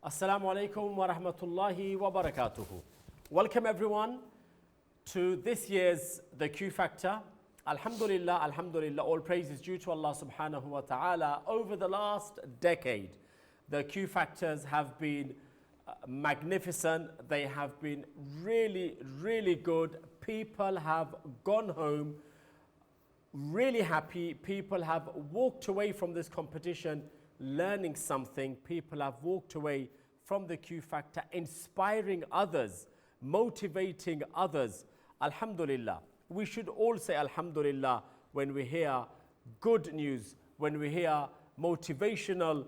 Assalamu alaikum wa rahmatullahi wa barakatuhu. Welcome everyone to this year's The Q Factor. Alhamdulillah, alhamdulillah, all praise is due to Allah subhanahu wa ta'ala. Over the last decade, the Q Factors have been magnificent. They have been really, really good. People have gone home really happy. People have walked away from this competition learning something. People have walked away from the Q Factor inspiring others, motivating others. Alhamdulillah. We should all say Alhamdulillah when we hear good news, when we hear motivational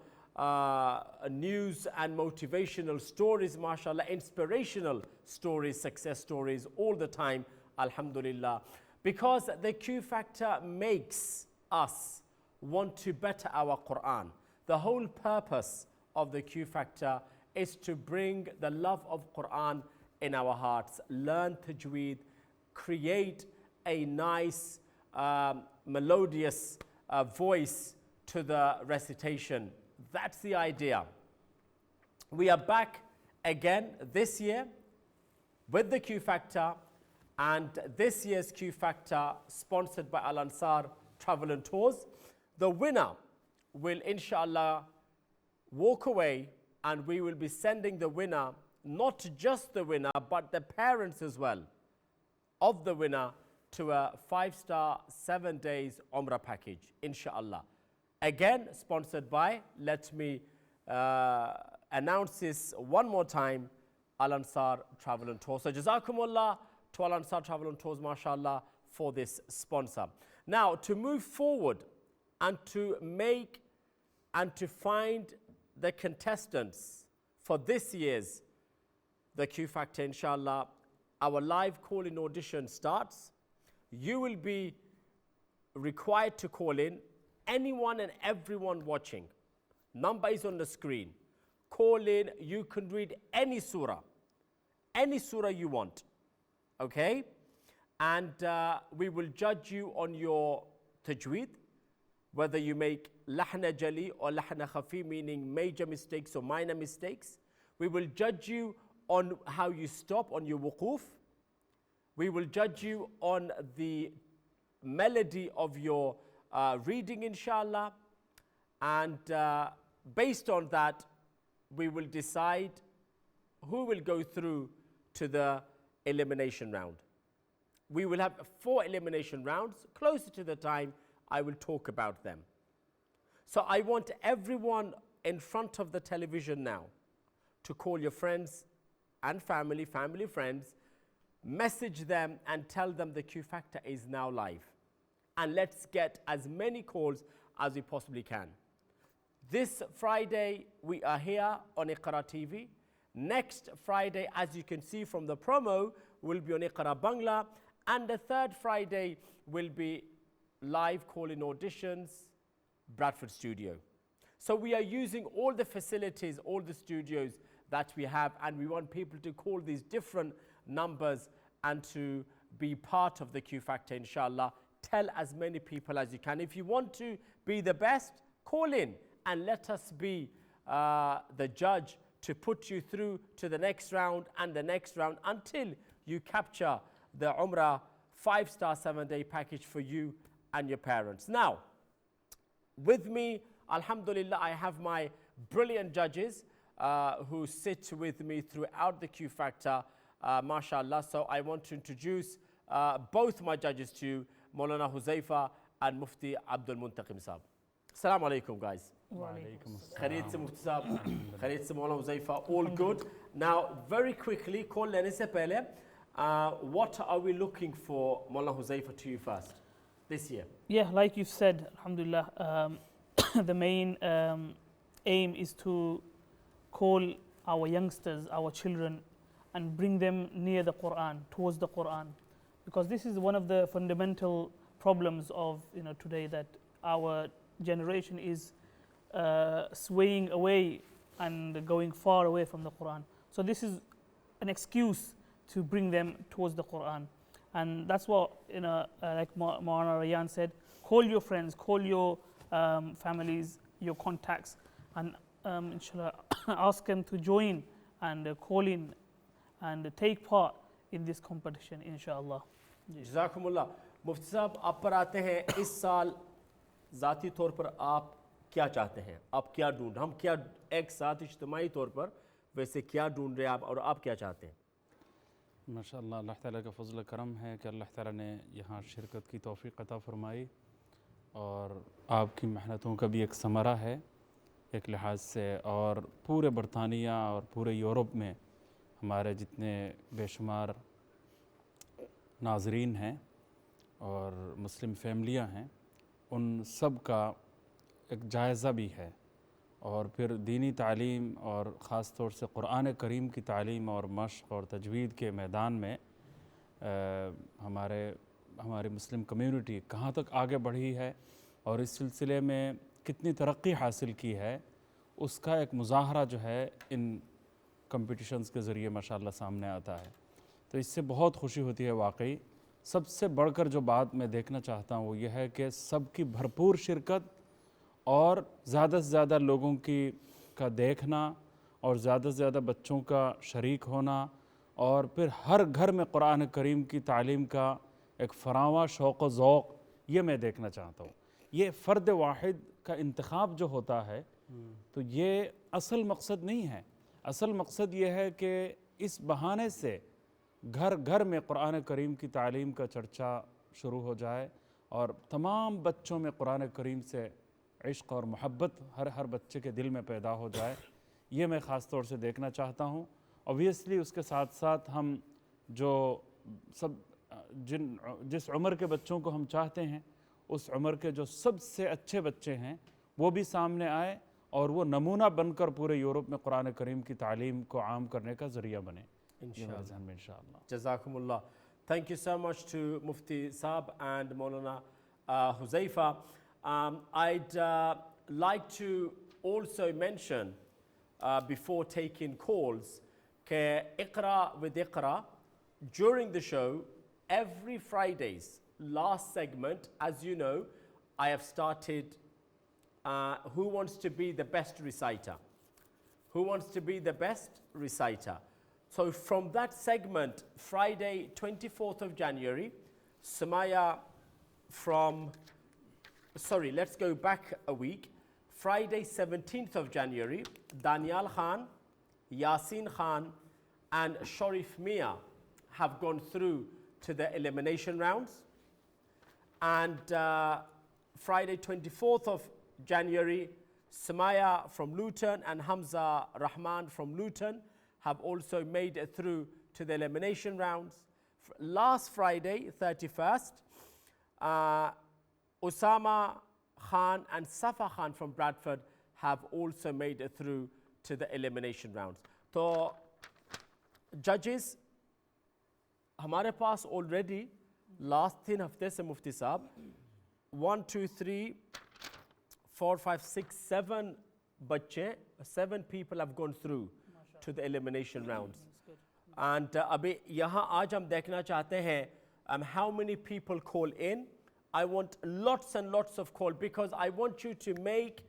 news and motivational stories, mashallah, inspirational stories, success stories all the time, alhamdulillah. Because the Q Factor makes us want to better our Quran. The whole purpose of the Q Factor is to bring the love of Quran in our hearts, learn tajweed, create a nice melodious voice to the recitation. That's the idea. We are back again this year with the Q Factor, and this year's Q Factor sponsored by Al Ansar Travel and Tours. The winner will inshallah walk away, and we will be sending the winner, not just the winner but the parents as well of the winner, to a 5-star 7 days Umrah package, inshallah. Again, sponsored by, let me announce this one more time, Al Ansar Travel and Tours. So Jazakumullah to Al Ansar Travel and Tours, mashallah, for this sponsor. Now, to move forward and to make and to find the contestants for this year's the Q Factor, inshallah, our live call-in audition starts. You will be required to call in, anyone and everyone watching. Number is on the screen. Call in, you can read any surah you want, okay? And we will judge you on your tajweed, whether you make lahna jali or lahna khafi, meaning major mistakes or minor mistakes. We will judge you on how you stop on your wuquf. We will judge you on the melody of your reading, inshallah. And based on that, we will decide who will go through to the elimination round. We will have 4 elimination rounds. Closer to the time, I will talk about them. So I want everyone in front of the television now to call your friends and family, friends, message them and tell them the Q Factor is now live. And let's get as many calls as we possibly can. This Friday, we are here on IQRA TV. Next Friday, as you can see from the promo, will be on IQRA Bangla. And the third Friday will be live call-in auditions, Bradford Studio. So we are using all the facilities, all the studios that we have, and we want people to call these different numbers and to be part of the Q Factor, inshallah. Tell as many people as you can. If you want to be the best, call in and let us be the judge to put you through to the next round and the next round until you capture the Umrah 5-star 7-day package for you and your parents. Now, with me, alhamdulillah, I have my brilliant judges who sit with me throughout the Q Factor, mashallah. So I want to introduce both my judges to you, Maulana Huzaifa and Mufti Abdul Muntaqim Saab. Assalamu alaikum, guys. Khareet se Mufti Saab, khareet se Maulana Huzaifa, all good. Now, very quickly, call lene se pehle, what are we looking for, Maulana Huzaifa, to you first this year? Yeah, like you've said, alhamdulillah, the main aim is to call our youngsters, our children, and bring them near the Quran, towards the Quran. Because this is one of the fundamental problems of today, that our generation is swaying away and going far away from the Quran. So this is an excuse to bring them towards the Quran. And that's what, like Maulana Rayyan said, call your friends, call your families, your contacts, and inshallah, ask them to join and call in and take part in this competition, inshallah. जज़ाकुमुल्लाह। मुफ्ती साहब आप पर आते हैं, इस साल ज़ाती तौर पर आप क्या चाहते हैं, आप क्या ढूंढ, हम क्या एक साथ इज्तिमाई तौर पर वैसे क्या ढूंढ रहे हैं आप, और आप क्या चाहते हैं? माशाअल्लाह, अल्लाह ताला का फजल करम है कि अल्लाह ताला ने यहाँ शिरकत की तौफ़ीक़ अता फ़रमाई और आपकी मेहनतों का भी एक समरा है एक लिहाज से। और पूरे बरतानिया और पूरे यूरोप में हमारे जितने बेशुमार नाज़रीन हैं और मुस्लिम फैमिलियाँ हैं, उन सब का एक जायज़ा भी है। और फिर दीनी तालीम और ख़ास तौर से क़ुरान करीम की तालीम और मश्क़ और तजवीद के मैदान में हमारी मुस्लिम कम्यूनिटी कहाँ तक आगे बढ़ी है और इस सिलसिले में कितनी तरक्की हासिल की है, उसका एक मुज़ाहरा जो है इन कंपटीशंस के ज़रिए माशाअल्लाह सामने आता है। तो इससे बहुत खुशी होती है वाकई। सबसे बढ़कर जो बात मैं देखना चाहता हूँ वो यह है कि सबकी भरपूर शिरकत और ज़्यादा से ज़्यादा लोगों का देखना और ज़्यादा से ज़्यादा बच्चों का शरीक होना और फिर हर घर में कुरान करीम की तालीम का एक फरावा शौक़ व ज़ौक़, ये मैं देखना चाहता हूँ। ये फ़र्द वाहिद का इंतखाब जो होता है तो ये असल मकसद नहीं है। असल मकसद ये है कि इस बहाने से घर घर में कुरान करीम की तालीम का चर्चा शुरू हो जाए और तमाम बच्चों में कुरान करीम से इश्क़ और मोहब्बत हर बच्चे के दिल में पैदा हो जाए। ये मैं ख़ास तौर से देखना चाहता हूँ। ऑब्वियसली उसके साथ साथ हम जो सब जिस उम्र के बच्चों को हम चाहते हैं, उस उम्र के जो सबसे अच्छे बच्चे हैं वो भी सामने आए और वो नमूना बनकर पूरे यूरोप में कुरान करीम की तालीम को आम करने का ज़रिया बने इंशाअल्लाह। Jazakumullah. Thank you so much to Mufti Saab and Maulana Huzaifa. I'd like to also mention before taking calls that Iqra with Iqra during the show every Fridays, last segment, as you know, I have started who wants to be the best reciter? Who wants to be the best reciter? So from that segment, Friday 24th of January, Sumaya let's go back a week. Friday 17th of January, Daniel Khan, Yasin Khan and Sharif Mia have gone through to the elimination rounds. And Friday 24th of January, Sumaya from Luton and Hamza Rahman from Luton have also made it through to the elimination rounds. Last Friday, 31st, Osama Khan and Safa Khan from Bradford have also made it through to the elimination rounds. So, judges, हमारे पास already last 3 हफ्ते से मुफ्ती साहब 1, 2, 3, 4, 5, 6, 7 बच्चे, 7 people have gone through to the elimination rounds. And अभी यहाँ आज हम देखना चाहते हैं how many people call in. I want lots and lots of call because I want you to make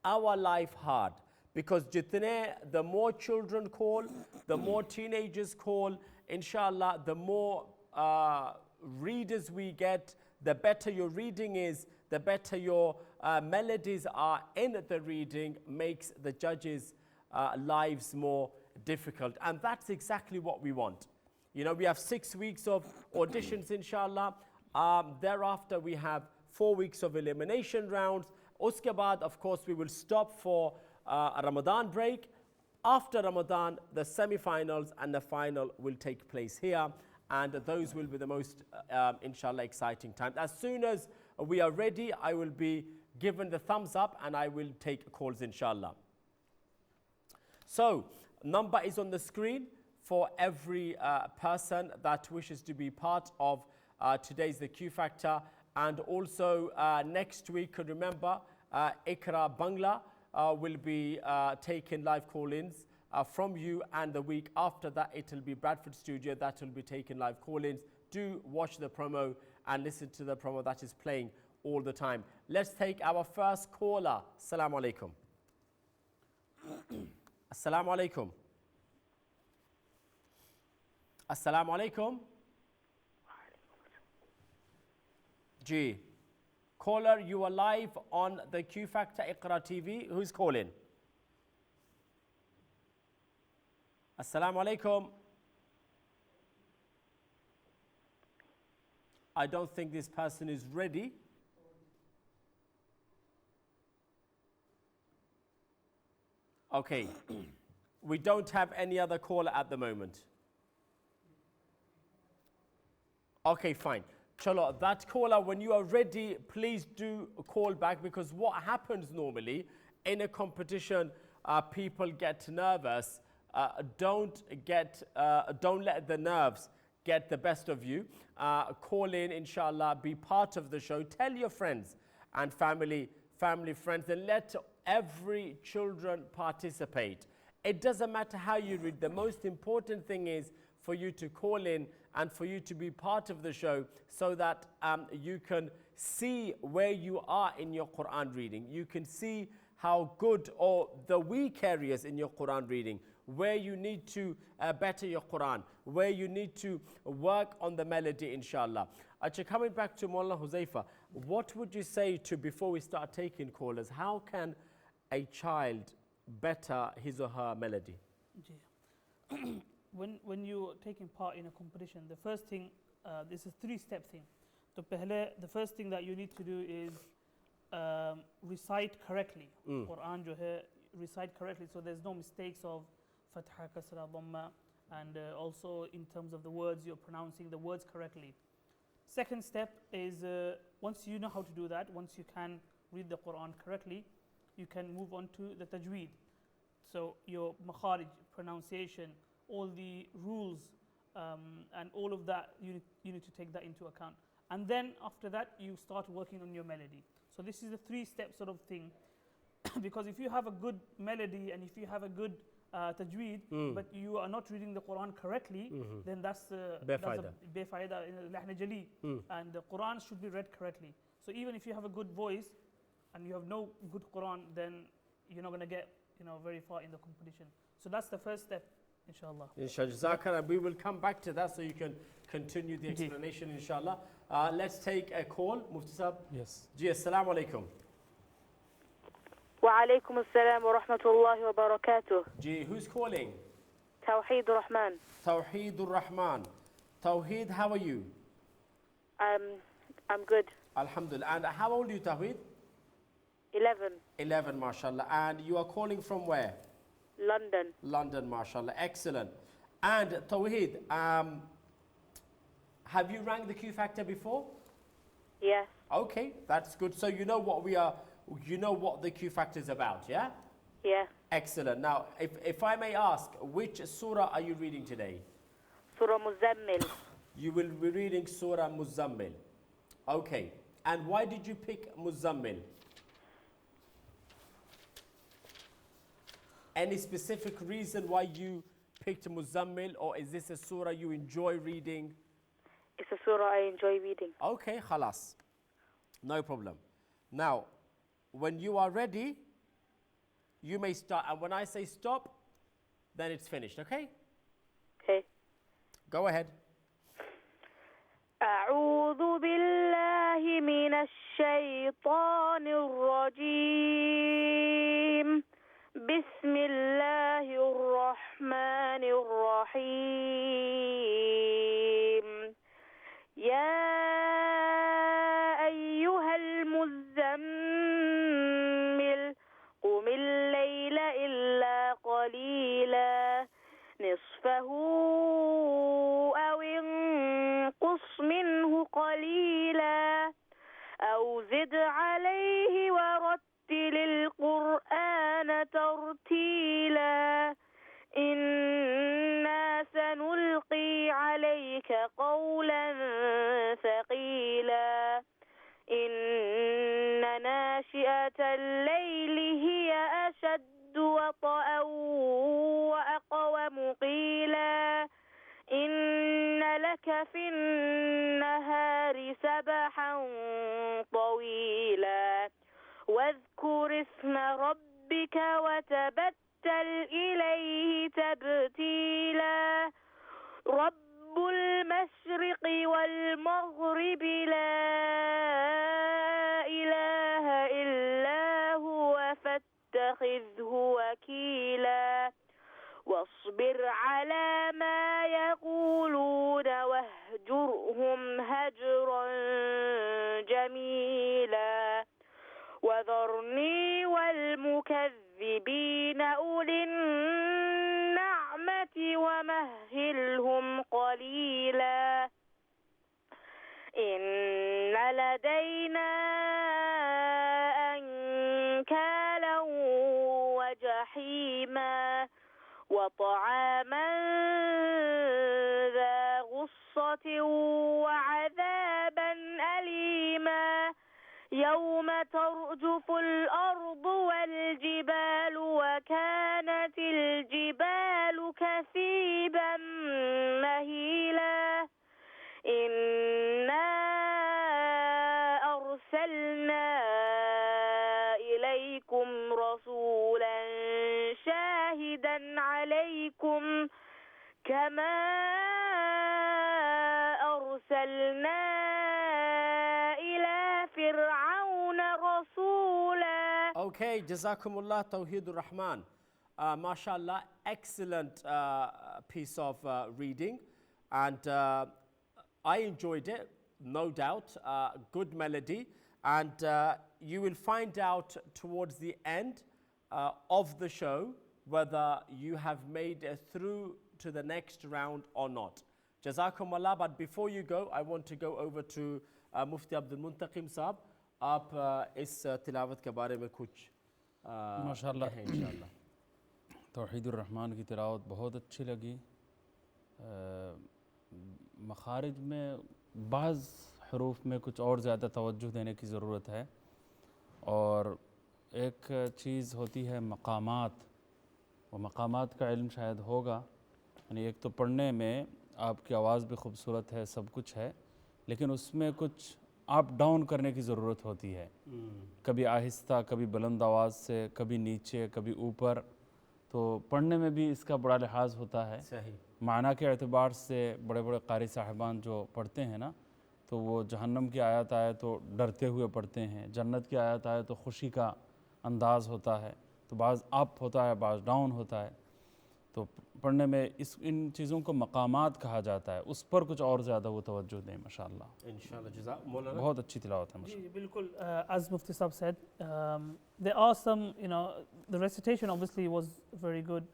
our life hard. Because the more children call, the more teenagers call, inshallah, the more readers we get, the better your reading is, the better your melodies are in the reading, makes the judges' lives more difficult. And that's exactly what we want. You know, we have 6 weeks of auditions, inshallah. Thereafter, we have 4 weeks of elimination rounds. Uske baad, of course, we will stop for a Ramadan break. After Ramadan, the semi-finals and the final will take place here. And those will be the most, inshallah, exciting time. As soon as we are ready, I will be given the thumbs up and I will take calls, inshallah. So, number is on the screen for every person that wishes to be part of today's The Q Factor. And also next week, remember, IQRA Bangla will be taking live call-ins from you, and the week after that it will be Bradford Studio that will be taking live call-ins. Do watch the promo and listen to the promo that is playing all the time. Let's take our first caller. Assalamu alaikum. Assalamu alaikum. Assalamu alaikum. Ji. Caller, you are live on the Q Factor Iqra TV. Who's calling? Assalamu alaikum. I don't think this person is ready. Okay. We don't have any other caller at the moment. Okay, fine. Chalo, that caller, when you are ready, please do call back, because what happens normally in a competition, people get nervous. Don't let the nerves get the best of you. Call in, inshallah, be part of the show. Tell your friends and family, friends, and let every children participate. It doesn't matter how you read. The most important thing is for you to call in and for you to be part of the show, so that you can see where you are in your Quran reading. You can see how good or the weak areas in your Quran reading, where you need to better your Quran, where you need to work on the melody, inshallah. Actually, coming back to Mullah Huzaifa, what would you say to, before we start taking callers, how can a child better his or her melody? When you're taking part in a competition, the first thing, this is a three-step thing. The first thing that you need to do is recite correctly. Quran jo hai, recite correctly, so there's no mistakes of fatha, kasra, dhamma, and also in terms of the words, you're pronouncing the words correctly. Second step is, once you know how to do that, once you can read the Quran correctly, you can move on to the tajweed. So your makharij, pronunciation, all the rules, and all of that, you need to take that into account. And then after that, you start working on your melody. So this is a three-step sort of thing. Because if you have a good melody and if you have a good tajweed, but you are not reading the Quran correctly, then that's befayda in lahn jali, and the Quran should be read correctly. So even if you have a good voice and you have no good Quran, then you're not going to get very far in the competition. So that's the first step, inshallah. Inshallah, we will come back to that so you can continue the explanation, inshallah. Let's take a call. Mufti Sahab. Yes. Ji, assalamu alaikum. Wa alaikum assalam wa rahmatullahi wa barakatuh. Ji, who's calling? Tawheed Rahman. Tawheed Rahman. Tawheed, how are you? I'm good. Alhamdulillah. And how old are you, Tawheed? 11. 11, mashallah. And you are calling from where? London. London, mashallah. Excellent. And Tawheed, have you rang the Q Factor before? Yes. Okay, that's good. So you know what the Q Factor is about, yeah? Yeah. Excellent. Now, if I may ask, which surah are you reading today? Surah Muzammil. You will be reading Surah Muzammil. Okay. And why did you pick Muzammil? Any specific reason why you picked Muzammil, or is this a surah you enjoy reading? It's a surah I enjoy reading. Okay, khalas. No problem. Now, when you are ready, you may start. And when I say stop, then it's finished, okay? Okay. Go ahead. أعوذ بالله من الشيطان الرجيم. بسم الله الرحمن الرحيم. يا أيها المزمل قم الليل إلا قليلا نصفه أو انقص منه قليلا أو زد عليه ورتل القرآن ترتيلا إنا سنلقي عليك قولا ثقيلا إن ناشئة الليل هي أشد وطئا وأقوم قيلا إن لك في النهار سبحا طويلا واذكر اسم ربك وتبتل تبتل إليه تبتيلا رب المشرق والمغرب لا إله إلا هو فاتخذه وكيلا واصبر على ما يقولون واهجرهم هجرا جميلا وذرني والمكذبين أولي النعمة ومهلهم قليلا إن لدينا أنكالا وجحيما وطعاما ذا غصة وعذابا أليما يوم ترجف الأرض والجبال وكانت الجبال كثيبا مهيلا إنا أرسلنا إليكم رسولا شاهدا عليكم كما أرسلنا إلى فرعون رسولا. Okay, Jazakumullah Tawheedur Rahman. MashaAllah, excellent piece of reading, and I enjoyed it, no doubt. Good melody, and you will find out towards the end of the show whether you have made it through to the next round or not. Jazakumullah. But before you go, I want to go over to Mufti Abdul Muntaqim Saab. आप इस तिलावत के बारे में कुछ माशाअल्लाह इंशाअल्लाह। तौहीदुर रहमान की तिलावत बहुत अच्छी लगी। मखारिज में बाज़ हरूफ में कुछ और ज़्यादा तवज्जुह देने की ज़रूरत है, और एक चीज़ होती है मकामात, वो मकामात का इल्म शायद होगा। यानी एक तो पढ़ने में आपकी आवाज़ भी खूबसूरत है, सब कुछ है, लेकिन उसमें कुछ अप डाउन करने की ज़रूरत होती है, कभी आहिस्ता, कभी बुलंद आवाज़ से, कभी नीचे, कभी ऊपर। तो पढ़ने में भी इसका बड़ा लिहाज होता है। सही माना के एतबार से बड़े बड़े कारी साहिबान जो पढ़ते हैं ना, तो वो जहन्नम की आयत आए तो डरते हुए पढ़ते हैं, जन्नत की आयत आए तो खुशी का अंदाज़ होता है, तो बाज़ अप होता है, बाज़ डाउन होता है। तो पढ़ने में इन चीज़ों को मकामात कहा जाता है, उस पर कुछ और ज़्यादा वो तवज्जो दें इंशाअल्लाह। इंशाअल्लाह। जज़ा मौलाना बहुत अच्छी तिलावत है जी माशाअल्लाह। बिल्कुल, as Mufti Sahab said, there are some, the recitation obviously was very good,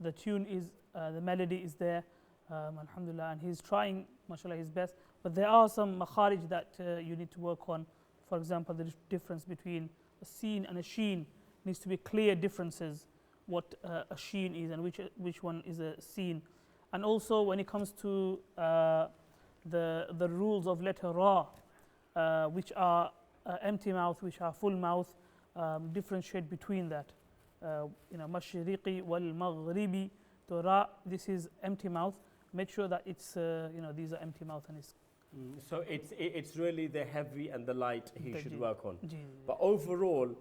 the tune is, the melody is there, alhamdulillah, and he's trying, mashallah, his best, but there are some makharij that you need to work on. For example, the difference between a seen and a sheen needs to be clear differences, what a sheen is and which one is a seen. And also when it comes to the rules of letter ra, which are empty mouth, which are full mouth, differentiate between that. Mashriqi wal maghribi, to ra, this is empty mouth. Make sure that it's these are empty mouth, and it's so it's really the heavy and the light he should work on. ji. But overall,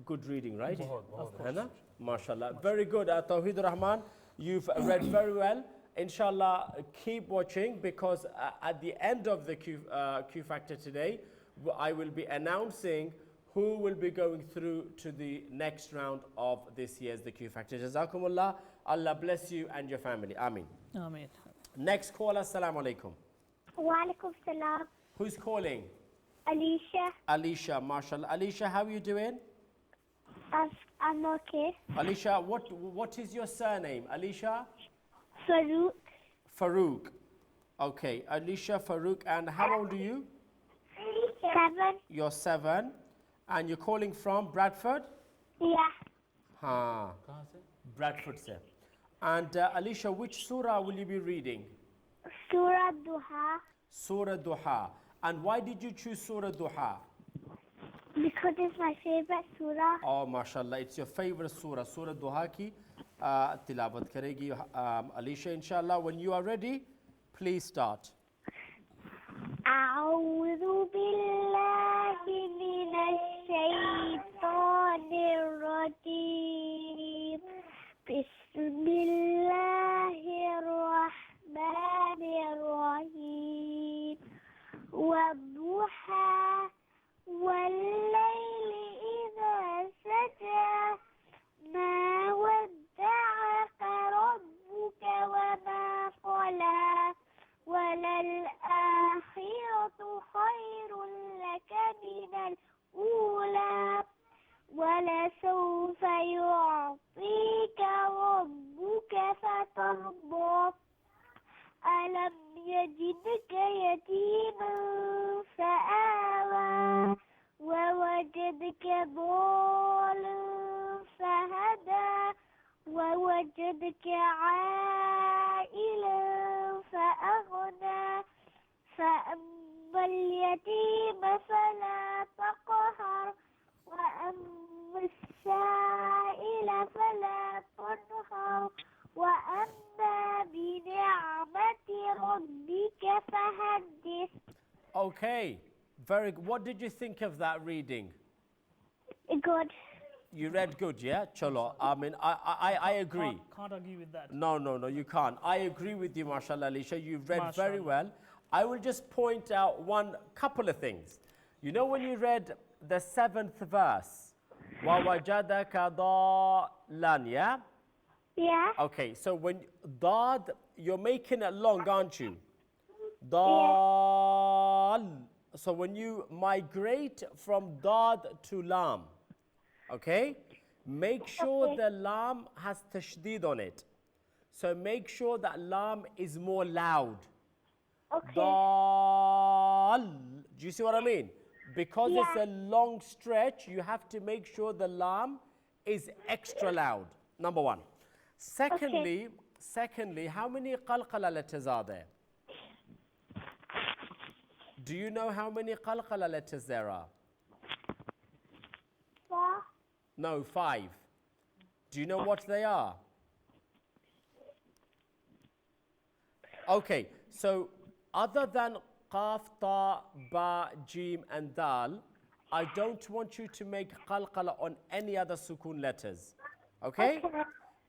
good reading, right? Of course. है ना? MashaAllah. Very good. Tawheedur Rahman, you've read very well. Inshallah, keep watching, because at the end of the Q Factor today, I will be announcing who will be going through to the next round of this year's the Q Factor. Jazakumullah. Allah bless you and your family. Ameen. Ameen. Next caller, assalamu alaikum. Wa alaikum salam. Who's calling? Alicia. Alicia, mashallah. Alicia, how are you doing? I'm okay. Alicia, what is your surname? Alicia? Farouk. Farouk. Okay, Alicia Farouk. And how old are you? 7. You're 7. And you're calling from Bradford? Yeah. Haan. Bradford, sir. And Alicia, which surah will you be reading? Surah Duha. Surah Duha. And why did you choose Surah Duha? Because it's my favorite surah. Oh, mashallah, it's your favorite surah. Surah Duha ki tilawat karegi Alicia, inshallah. When you are ready, please start. أعوذ بالله من الشيطان الرجيم بسم الله الرحمن الرحيم والضحى والليل إذا سجى ما ودعك ربك وما قلى وللآخرة خير لك من الأولى ولسوف يعطيك ربك فترضى ألم يجدك يتيما فآوى ووجدك ضالا فهدى ووجدك عائلا فأغنى فأما اليتيم فلا تقهر وأما السائل فلا تنهر وأما بنعمة ربك فحدث. Okay, very good. What did you think of that reading? Good. You read good, yeah? Chalo. I mean, I agree. Can't argue with that. No, you can't. I agree with you, mashallah, Alicia. You've read very Mashallah. well. I will just point out one couple of things. You know when you read the 7th verse, وَوَجَدَكَ ضَالًا, yeah? Yeah. Okay, so when dad, you're making it long, aren't you? Dal. So when you migrate from dad to lam, okay, make sure Okay. the lam has tashdid on it. So make sure that lam is more loud. Okay. Dal. Do you see what I mean? Because it's Yeah. a long stretch, you have to make sure the lam is extra loud. Number one. Secondly, how many qalqala letters are there? Do you know how many qalqala letters there are? 4. No, 5. Do you know what they are? Okay, so other than qaf, ta, ba, jim and dal, I don't want you to make qalqala on any other sukun letters. Okay?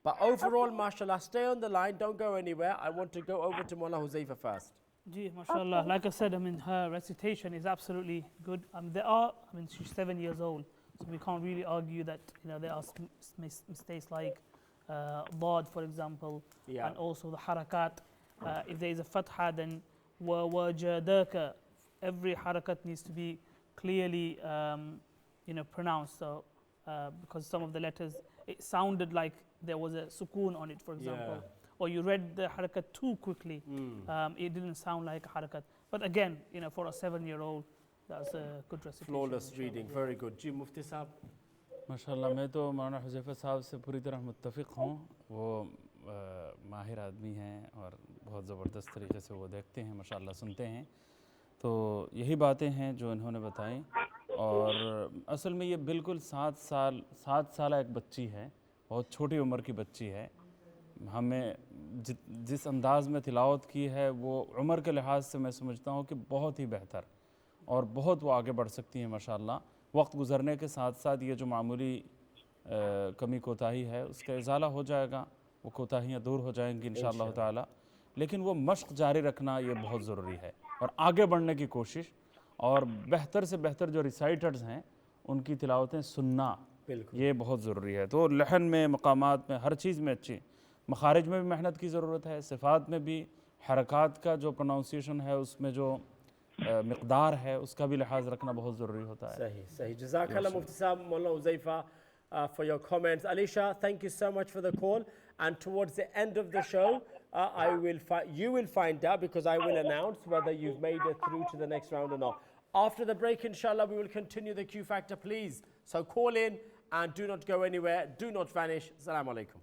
But overall, mashallah, stay on the line, don't go anywhere. I want to go over to Mullah Huzaifa first. Gee, mashallah. Like I said, I mean, her recitation is absolutely good. She's 7 years old, so we can't really argue that, there are mistakes like dad, for example, Yeah. and also the harakat. If there is a fatha, then wajadaka. Every harakat needs to be clearly, pronounced. So, because some of the letters, it sounded like there was a sukoon on it, for example. Yeah. Or you read the harakat too quickly. It didn't sound like a harakat. But again, for a 7-year-old, that's a good recitation. Flawless reading, very good. Ji Mufti Sahab. माशाल्लाह मैं तो मौलाना हुज़ैफ़ा साहब से पूरी तरह मुत्तफ़िक़ हूँ। वो माहिर आदमी हैं और बहुत ज़बरदस्त तरीके से वो देखते हैं, माशाल्लाह सुनते हैं। तो यही बातें हैं जो इन्होंने बताई। और असल में ये बिल्कुल 7 साल एक बच्ची है, बहुत छोटी उम्र की बच्ची है। हमें जिस अंदाज़ में तिलावत की है वो उम्र के लिहाज से मैं समझता हूँ कि बहुत ही बेहतर और बहुत वो आगे बढ़ सकती हैं माशाल्लाह। वक्त गुज़रने के साथ साथ ये जो मामूली कमी कोताही है उसका इज़ाला हो जाएगा, वो कोताहियाँ दूर हो जाएंगी इंशाअल्लाह ताला। लेकिन वो मश्क जारी रखना ये बहुत ज़रूरी है और आगे बढ़ने की कोशिश, और बेहतर से बेहतर जो रिसाइटर्स हैं उनकी तिलावतें सुनना ये बहुत ज़रूरी है। तो लहन में, मकामात में, हर चीज़ में अच्छी, मखारिज में भी मेहनत की ज़रूरत है, सिफ़ात में भी, हरकात का जो प्रोनाउंसिएशन है उसमें जो मिक़दार है उसका भी लिहाज रखना बहुत ज़रूरी होता है। Sahih. Jazakallah Mufti Sahab, Mullah Huzaifa, for your comments. Alisha, thank you so much for the call. And towards the end of the show, you will find out, because I will announce whether you've made it through to the next round or not. After the break, inshallah, we will continue the Q Factor, please. So call in and do not go anywhere. Do not vanish. Assalamu alaikum.